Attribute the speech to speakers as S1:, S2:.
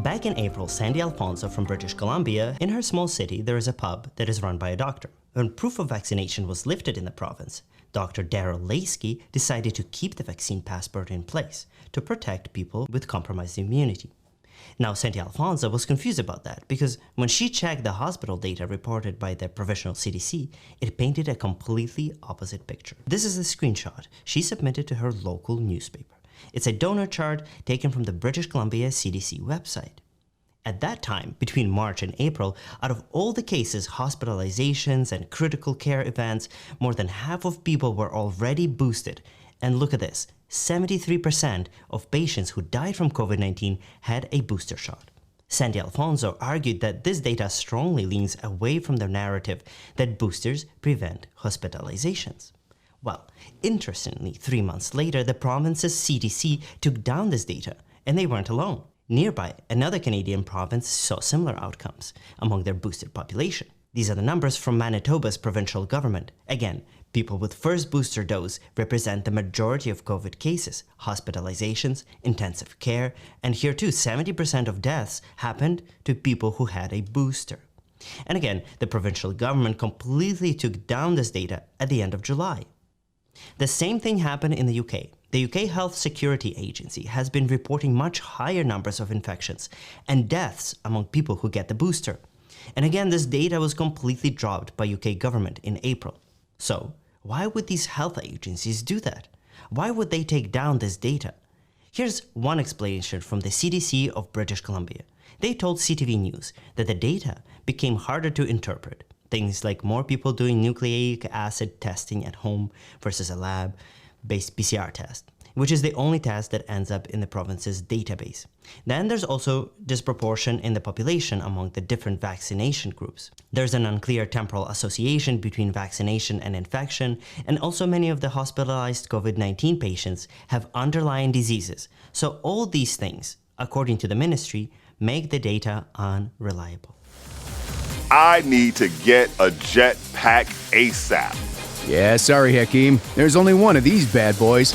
S1: Back in April, Sandy Alfonso from British Columbia, in her small city, there is a pub that is run by a doctor. When proof of vaccination was lifted in the province, Dr. Daryl Laskey decided to keep the vaccine passport in place to protect people with compromised immunity. Now, Sandy Alfonso was confused about that because when she checked the hospital data reported by the provincial CDC, it painted a completely opposite picture. This is a screenshot she submitted to her local newspaper. It's a donor chart taken from the British Columbia CDC website. At that time, between March and April, out of all the cases, hospitalizations, and critical care events, more than half of people were already boosted. And look at this, 73% of patients who died from COVID-19 had a booster shot. Sandy Alfonso argued that this data strongly leans away from the narrative that boosters prevent hospitalizations. Well, interestingly, 3 months later, the province's CDC took down this data, and they weren't alone. Nearby, another Canadian province saw similar outcomes among their boosted population. These are the numbers from Manitoba's provincial government. Again, people with first booster dose represent the majority of COVID cases, hospitalizations, intensive care, and here too, 70% of deaths happened to people who had a booster. And again, the provincial government completely took down this data at the end of July. The same thing happened in the UK. The UK Health Security Agency has been reporting much higher numbers of infections and deaths among people who get the booster. And again, this data was completely dropped by UK government in April. So, why would these health agencies do that? Why would they take down this data? Here's one explanation from the CDC of British Columbia. They told CTV News that the data became harder to interpret. Things like more people doing nucleic acid testing at home versus a lab-based PCR test, which is the only test that ends up in the province's database. Then there's also disproportion in the population among the different vaccination groups. There's an unclear temporal association between vaccination and infection, and also many of the hospitalized COVID-19 patients have underlying diseases. So all these things, according to the ministry, make the data unreliable.
S2: I need to get a jetpack ASAP.
S3: Yeah, sorry, Hakeem. There's only one of these bad boys.